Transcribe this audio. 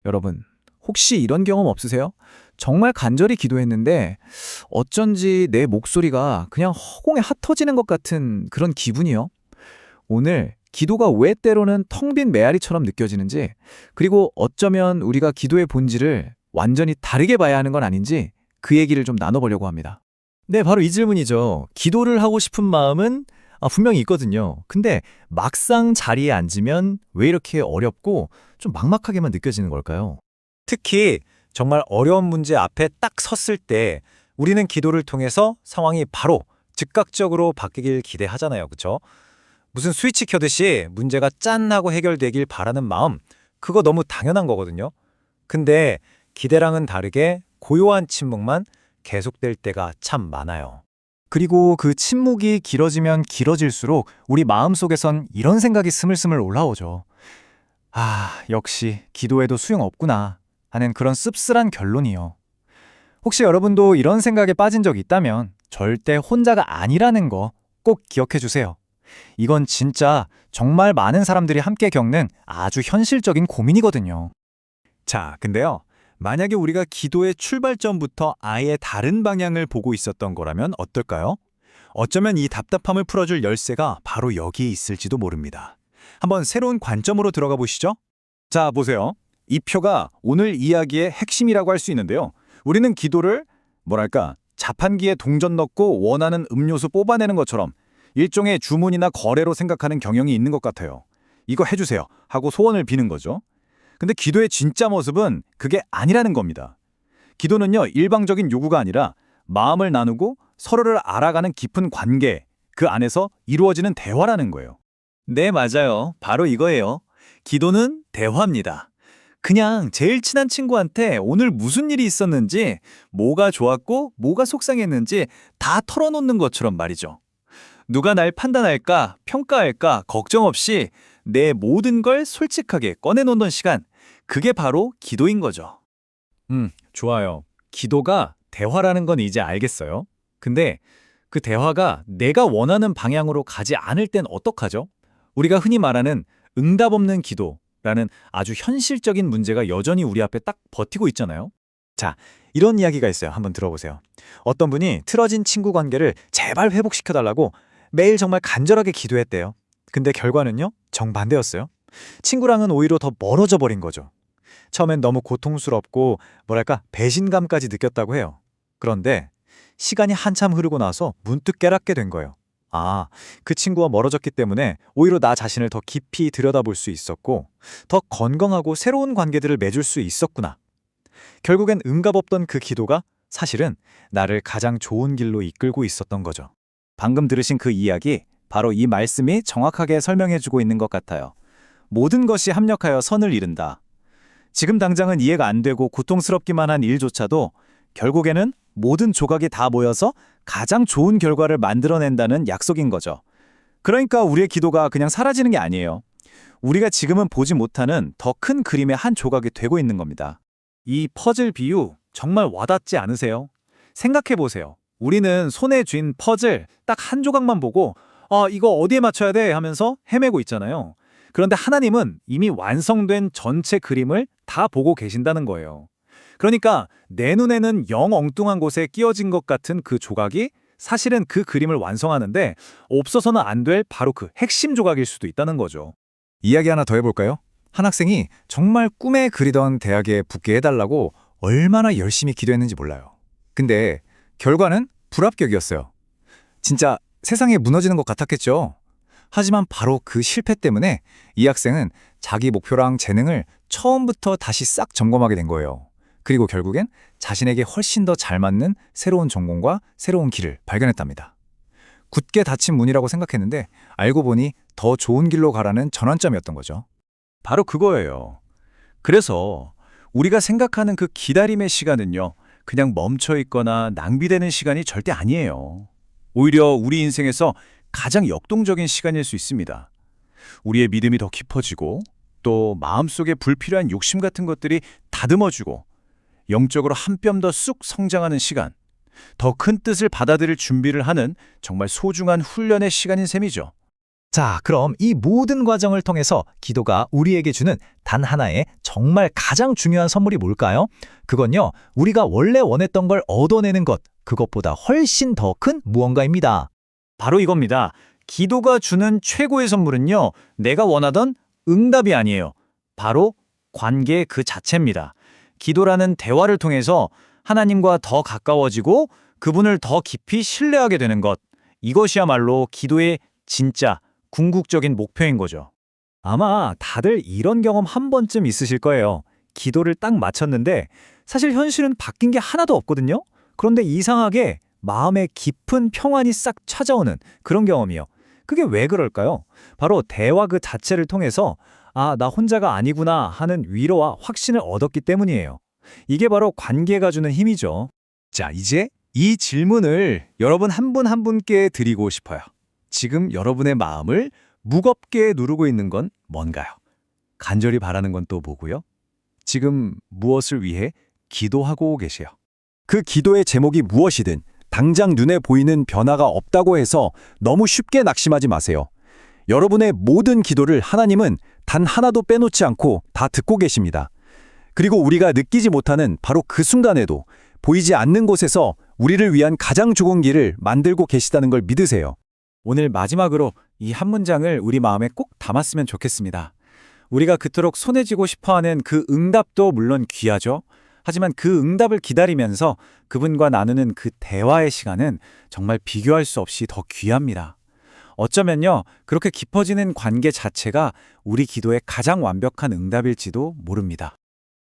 여러분, 혹시 이런 경험 없으세요? 정말 간절히 기도했는데 어쩐지 내 목소리가 그냥 허공에 핫터지는 것 같은 그런 기분이요. 오늘 기도가 왜 때로는 텅 빈 메아리처럼 느껴지는지, 그리고 어쩌면 우리가 기도의 본질을 완전히 다르게 봐야 하는 건 아닌지 그 얘기를 좀 나눠보려고 합니다. 네, 바로 이 질문이죠. 기도를 하고 싶은 마음은 분명히 있거든요. 근데 막상 자리에 앉으면 왜 이렇게 어렵고 좀 막막하게만 느껴지는 걸까요? 특히 정말 어려운 문제 앞에 딱 섰을 때 우리는 기도를 통해서 상황이 바로 즉각적으로 바뀌길 기대하잖아요. 그렇죠? 무슨 스위치 켜듯이 문제가 짠 하고 해결되길 바라는 마음, 그거 너무 당연한 거거든요. 근데 기대랑은 다르게 고요한 침묵만 계속될 때가 참 많아요. 그리고 그 침묵이 길어지면 길어질수록 우리 마음속에선 이런 생각이 스물스물 올라오죠. 역시 기도해도 소용없구나 하는 그런 씁쓸한 결론이요. 혹시 여러분도 이런 생각에 빠진 적 있다면 절대 혼자가 아니라는 거 꼭 기억해 주세요. 이건 진짜 정말 많은 사람들이 함께 겪는 아주 현실적인 고민이거든요. 자, 근데요. 만약에 우리가 기도의 출발점부터 아예 다른 방향을 보고 있었던 거라면 어떨까요? 어쩌면 이 답답함을 풀어줄 열쇠가 바로 여기에 있을지도 모릅니다. 한번 새로운 관점으로 들어가 보시죠. 자, 보세요. 이 표가 오늘 이야기의 핵심이라고 할 수 있는데요. 우리는 기도를 자판기에 동전 넣고 원하는 음료수 뽑아내는 것처럼 일종의 주문이나 거래로 생각하는 경향이 있는 것 같아요. 이거 해주세요 하고 소원을 비는 거죠. 근데 기도의 진짜 모습은 그게 아니라는 겁니다. 기도는요, 일방적인 요구가 아니라 마음을 나누고 서로를 알아가는 깊은 관계, 그 안에서 이루어지는 대화라는 거예요. 네, 맞아요. 바로 이거예요. 기도는 대화입니다. 그냥 제일 친한 친구한테 오늘 무슨 일이 있었는지, 뭐가 좋았고 뭐가 속상했는지 다 털어놓는 것처럼 말이죠. 누가 날 판단할까, 평가할까 걱정 없이 내 모든 걸 솔직하게 꺼내놓는 시간, 그게 바로 기도인 거죠. 좋아요. 기도가 대화라는 건 이제 알겠어요. 근데 그 대화가 내가 원하는 방향으로 가지 않을 땐 어떡하죠? 우리가 흔히 말하는 응답 없는 기도라는 아주 현실적인 문제가 여전히 우리 앞에 딱 버티고 있잖아요. 자, 이런 이야기가 있어요. 한번 들어보세요. 어떤 분이 틀어진 친구 관계를 제발 회복시켜달라고 매일 정말 간절하게 기도했대요. 근데 결과는요? 정반대였어요. 친구랑은 오히려 더 멀어져 버린 거죠. 처음엔 너무 고통스럽고 배신감까지 느꼈다고 해요. 그런데 시간이 한참 흐르고 나서 문득 깨닫게 된 거예요. 그 친구와 멀어졌기 때문에 오히려 나 자신을 더 깊이 들여다볼 수 있었고 더 건강하고 새로운 관계들을 맺을 수 있었구나. 결국엔 응답 없던 그 기도가 사실은 나를 가장 좋은 길로 이끌고 있었던 거죠. 방금 들으신 그 이야기, 바로 이 말씀이 정확하게 설명해주고 있는 것 같아요. 모든 것이 합력하여 선을 이룬다. 지금 당장은 이해가 안 되고 고통스럽기만 한 일조차도 결국에는 모든 조각이 다 모여서 가장 좋은 결과를 만들어낸다는 약속인 거죠. 그러니까 우리의 기도가 그냥 사라지는 게 아니에요. 우리가 지금은 보지 못하는 더 큰 그림의 한 조각이 되고 있는 겁니다. 이 퍼즐 비유 정말 와닿지 않으세요? 생각해보세요. 우리는 손에 쥔 퍼즐 딱 한 조각만 보고 이거 어디에 맞춰야 돼 하면서 헤매고 있잖아요. 그런데 하나님은 이미 완성된 전체 그림을 다 보고 계신다는 거예요. 그러니까 내 눈에는 영 엉뚱한 곳에 끼어진 것 같은 그 조각이 사실은 그 그림을 완성하는데 없어서는 안 될 바로 그 핵심 조각일 수도 있다는 거죠. 이야기 하나 더 해볼까요? 한 학생이 정말 꿈에 그리던 대학에 붙게 해달라고 얼마나 열심히 기도했는지 몰라요. 근데 결과는 불합격이었어요. 진짜 세상이 무너지는 것 같았겠죠? 하지만 바로 그 실패 때문에 이 학생은 자기 목표랑 재능을 처음부터 다시 싹 점검하게 된 거예요. 그리고 결국엔 자신에게 훨씬 더 잘 맞는 새로운 전공과 새로운 길을 발견했답니다. 굳게 닫힌 문이라고 생각했는데 알고 보니 더 좋은 길로 가라는 전환점이었던 거죠. 바로 그거예요. 그래서 우리가 생각하는 그 기다림의 시간은요, 그냥 멈춰 있거나 낭비되는 시간이 절대 아니에요. 오히려 우리 인생에서 가장 역동적인 시간일 수 있습니다. 우리의 믿음이 더 깊어지고 또 마음속에 불필요한 욕심 같은 것들이 다듬어지고 영적으로 한 뼘 더 쑥 성장하는 시간, 더 큰 뜻을 받아들일 준비를 하는 정말 소중한 훈련의 시간인 셈이죠. 자, 그럼 이 모든 과정을 통해서 기도가 우리에게 주는 단 하나의 정말 가장 중요한 선물이 뭘까요? 그건요, 우리가 원래 원했던 걸 얻어내는 것, 그것보다 훨씬 더 큰 무언가입니다. 바로 이겁니다. 기도가 주는 최고의 선물은요, 내가 원하던 응답이 아니에요. 바로 관계 그 자체입니다. 기도라는 대화를 통해서 하나님과 더 가까워지고 그분을 더 깊이 신뢰하게 되는 것. 이것이야말로 기도의 진짜 궁극적인 목표인 거죠. 아마 다들 이런 경험 한 번쯤 있으실 거예요. 기도를 딱 마쳤는데 사실 현실은 바뀐 게 하나도 없거든요. 그런데 이상하게 마음에 깊은 평안이 싹 찾아오는 그런 경험이요. 그게 왜 그럴까요? 바로 대화 그 자체를 통해서 아, 나 혼자가 아니구나 하는 위로와 확신을 얻었기 때문이에요. 이게 바로 관계가 주는 힘이죠. 자, 이제 이 질문을 여러분 한 분 한 분께 드리고 싶어요. 지금 여러분의 마음을 무겁게 누르고 있는 건 뭔가요? 간절히 바라는 건 또 뭐고요? 지금 무엇을 위해 기도하고 계세요? 그 기도의 제목이 무엇이든 당장 눈에 보이는 변화가 없다고 해서 너무 쉽게 낙심하지 마세요. 여러분의 모든 기도를 하나님은 단 하나도 빼놓지 않고 다 듣고 계십니다. 그리고 우리가 느끼지 못하는 바로 그 순간에도 보이지 않는 곳에서 우리를 위한 가장 좋은 길을 만들고 계시다는 걸 믿으세요. 오늘 마지막으로 이 한 문장을 우리 마음에 꼭 담았으면 좋겠습니다. 우리가 그토록 손에 쥐고 싶어하는 그 응답도 물론 귀하죠. 하지만 그 응답을 기다리면서 그분과 나누는 그 대화의 시간은 정말 비교할 수 없이 더 귀합니다. 어쩌면요, 그렇게 깊어지는 관계 자체가 우리 기도의 가장 완벽한 응답일지도 모릅니다.